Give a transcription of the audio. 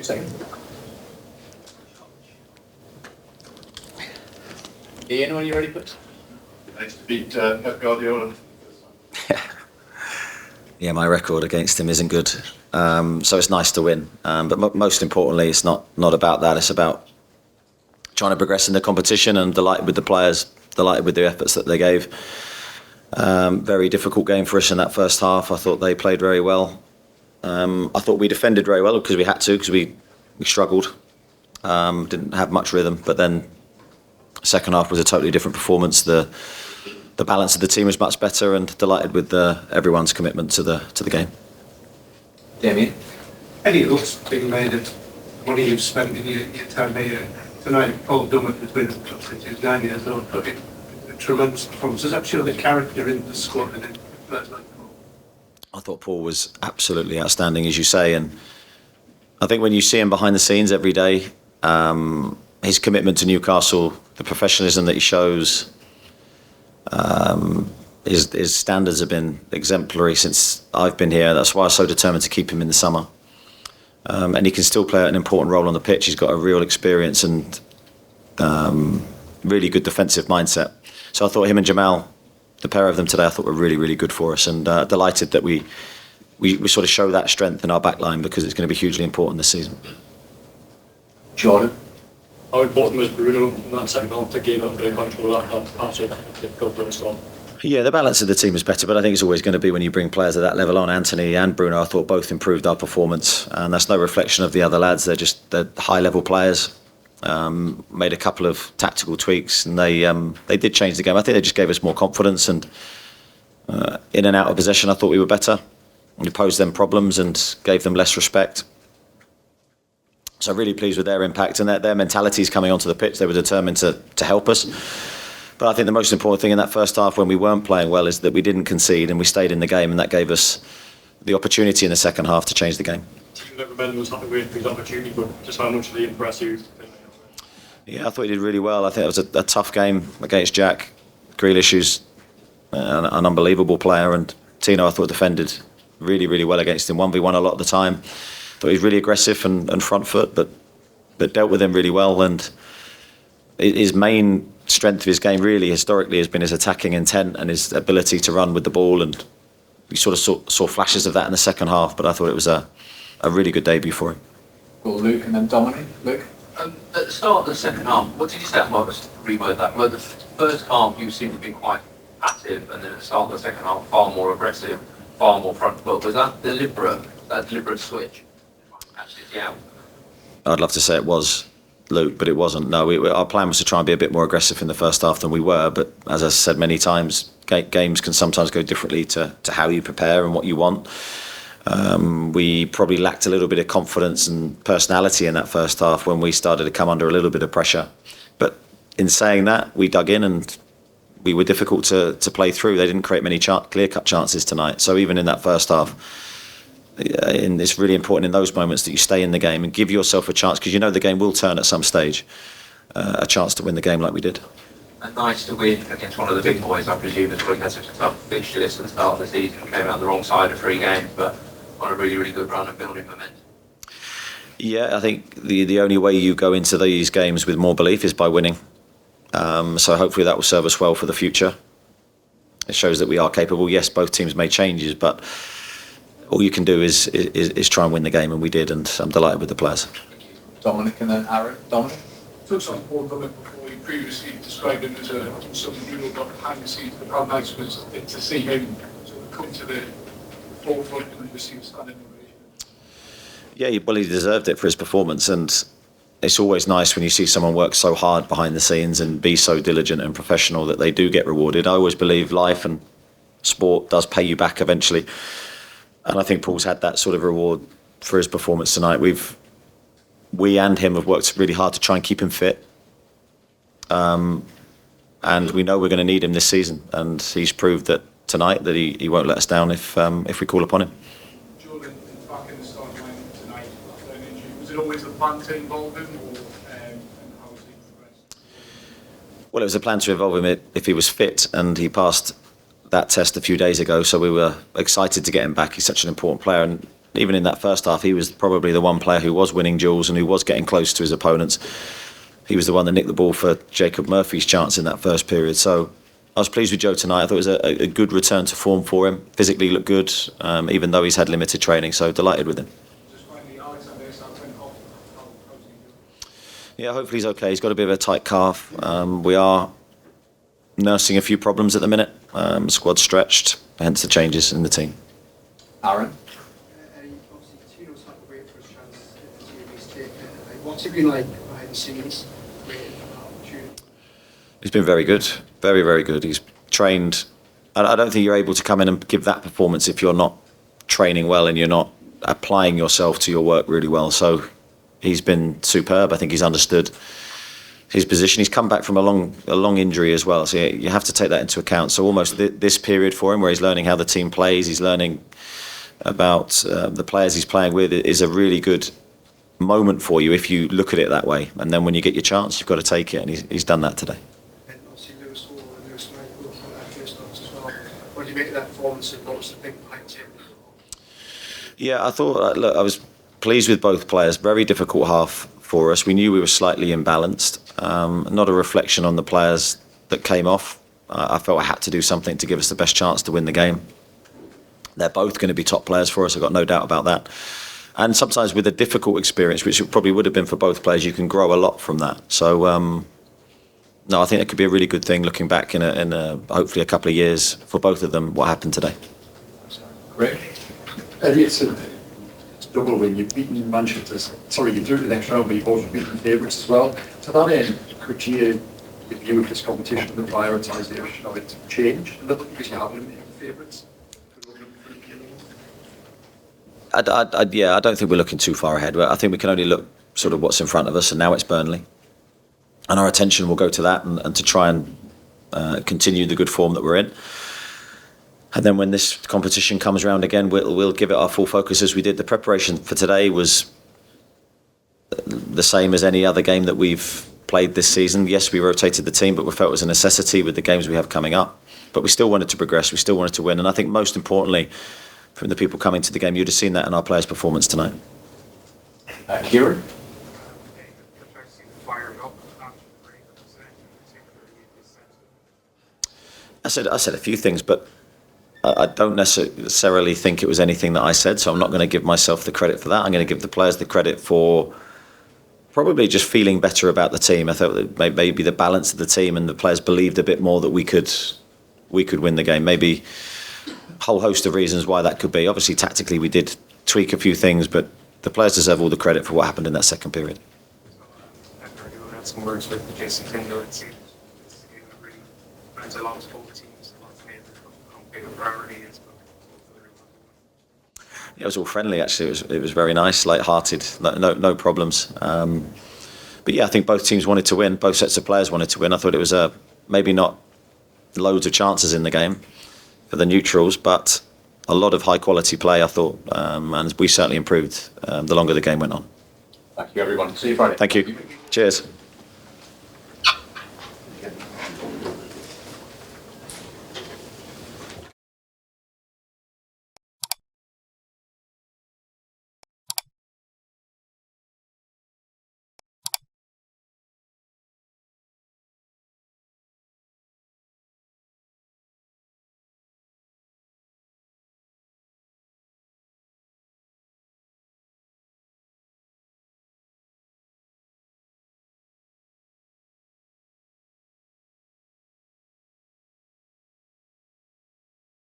Second. Ian, when you ready, please? Nice to beat Pep Guardiola. Yeah, my record against him isn't good, so it's nice to win. But most importantly, it's not about that. It's about trying to progress in the competition, and delighted with the players, delighted with the efforts that they gave. Very difficult game for us in that first half. I thought they played very well. I thought we defended very well because we had to, because we struggled. Didn't have much rhythm, but then second half was a totally different performance. The balance of the team was much better, and delighted with everyone's commitment to the game. Damien? Eddie Howe's been made of money you've spent in your time here. Tonight, Paul Dummett has been since he was 9 years old, put in a tremendous performance. Does that show the character in the squad and in players like Paul? I thought Paul was absolutely outstanding, as you say, and I think when you see him behind the scenes every day, his commitment to Newcastle, the professionalism that he shows, his standards have been exemplary since I've been here. That's why I was so determined to keep him in the summer. And he can still play an important role on the pitch. He's got a real experience and really good defensive mindset. So I thought him and Jamal, the pair of them today, I thought were really, really good for us, and delighted that we sort of show that strength in our back line, because it's going to be hugely important this season. Jordan? How important was Bruno in that second half to gain up the control of that half? Difficult for us. Yeah, the balance of the team is better, but I think it's always going to be when you bring players at that level on. Anthony and Bruno, I thought both improved our performance, and that's no reflection of the other lads. They're high-level players. Made a couple of tactical tweaks, and they did change the game. I think they just gave us more confidence, and in and out of possession, I thought we were better. We posed them problems and gave them less respect. So really pleased with their impact and their mentalities coming onto the pitch. They were determined to help us. But I think the most important thing in that first half, when we weren't playing well, is that we didn't concede and we stayed in the game, and that gave us the opportunity in the second half to change the game. Tino Livramento was happy with his opportunity, but just how much did he impress you? Yeah, I thought he did really well. I think it was a tough game against Jack Grealish, who's an unbelievable player, and Tino, I thought, defended really, really well against him. 1v1 a lot of the time. Thought he was really aggressive and front foot, but dealt with him really well. And his main strength of his game really historically has been his attacking intent and his ability to run with the ball, and we sort of saw flashes of that in the second half, but I thought it was a really good debut for him. Well, Luke and then Dominic. Luke? At the start of the second half, what did you say? I might just reword that. Well, the first half you seemed to be quite active, and then at the start of the second half far more aggressive, far more front foot. Was that deliberate switch? Actually, yeah. I'd love to say it was, Luke, but it wasn't. No, our plan was to try and be a bit more aggressive in the first half than we were, but as I said many times, games can sometimes go differently to how you prepare and what you want. We probably lacked a little bit of confidence and personality in that first half when we started to come under a little bit of pressure. But in saying that, we dug in and we were difficult to play through. They didn't create many clear-cut chances tonight. So even in that first half, it's really important in those moments that you stay in the game and give yourself a chance, because you know the game will turn at some stage, a chance to win the game like we did. And nice to win against one of the big boys, I presume, as well. You had such a tough fixture list at the start of the season, came out the wrong side of 3 games, but on a really, really good run of building momentum. Yeah, I think the only way you go into these games with more belief is by winning. So hopefully that will serve us well for the future. It shows that we are capable. Yes, both teams made changes, but all you can do is try and win the game, and we did, and I'm delighted with the players. Dominic and then Aaron. Dominic? Touched on Paul Dummett before. You previously described him as someone who got behind the scenes, but how nice was it to see him sort of come to the forefront and receive standing ovation? Yeah, well, he deserved it for his performance, and it's always nice when you see someone work so hard behind the scenes and be so diligent and professional that they do get rewarded. I always believe life and sport does pay you back eventually, and I think Paul's had that sort of reward for his performance tonight. We and him have worked really hard to try and keep him fit, and we know we're going to need him this season, and he's proved that tonight that he won't let us down if we call upon him. Joelinton is back in the starting line tonight after an injury. Was it always a plan to involve him, or and how has he progressed? Well, it was a plan to involve him if he was fit, and he passed that test a few days ago, so we were excited to get him back. He's such an important player, and even in that first half, he was probably the one player who was winning duels and who was getting close to his opponents. He was the one that nicked the ball for Jacob Murphy's chance in that first period. So I was pleased with Joe tonight. I thought it was a good return to form for him. Physically looked good, even though he's had limited training. So delighted with him. Yeah, hopefully he's okay. He's got a bit of a tight calf. We are nursing a few problems at the minute. Squad stretched, hence the changes in the team. Aaron? Obviously, Tino's had to wait for his chance to see his take. What's it been like behind the scenes, waiting for that opportunity? He's been very good, very, very good. He's trained. I don't think you're able to come in and give that performance if you're not training well and you're not applying yourself to your work really well. So he's been superb. I think he's understood his position. He's come back from a long injury as well, so you have to take that into account. So almost this period for him, where he's learning how the team plays, he's learning about the players he's playing with, is a really good moment for you if you look at it that way. And then when you get your chance, you've got to take it, and he's done that today. And obviously Lewis Hall and Lewis Miley both got that first notes as well. What do you make of that performance, and what was the thing behind it? Yeah, I thought, look, I was pleased with both players. Very difficult half for us. We knew we were slightly imbalanced. Not a reflection on the players that came off. I felt I had to do something to give us the best chance to win the game. They're both going to be top players for us, I've got no doubt about that. And sometimes with a difficult experience, which it probably would have been for both players, you can grow a lot from that. So, no, I think it could be a really good thing looking back in hopefully a couple of years for both of them, what happened today. Rick? Eddie, it's a double win. You've beaten Manchester. Sorry, you drew the next round, but you've also beaten favourites as well. To that end, could you view this competition and the prioritisation of it change a little because you haven't been favourites? I don't think we're looking too far ahead. I think we can only look sort of what's in front of us, and now it's Burnley. And our attention will go to that and to try and continue the good form that we're in. And then when this competition comes around again, we'll give it our full focus as we did. The preparation for today was the same as any other game that we've played this season. Yes, we rotated the team, but we felt it was a necessity with the games we have coming up. But we still wanted to progress. We still wanted to win. And I think most importantly, from the people coming to the game, you'd have seen that in our players' performance tonight. Kieran? I said a few things, but I don't necessarily think it was anything that I said, so I'm not going to give myself the credit for that. I'm going to give the players the credit for probably just feeling better about the team. I thought that maybe the balance of the team and the players believed a bit more that we could win the game. Maybe a whole host of reasons why that could be. Obviously, tactically, we did tweak a few things, but the players deserve all the credit for what happened in that second period. Had some words with Jason Tinder and said this game really meant a lot to both teams, a lot to me, how big a priority it is. It was all friendly, actually. It was very nice, light-hearted, no problems. But yeah, I think both teams wanted to win. Both sets of players wanted to win. I thought it was maybe not loads of chances in the game for the neutrals, but a lot of high-quality play, I thought. And we certainly improved the longer the game went on. Thank you, everyone. See you Friday. Thank you. Cheers.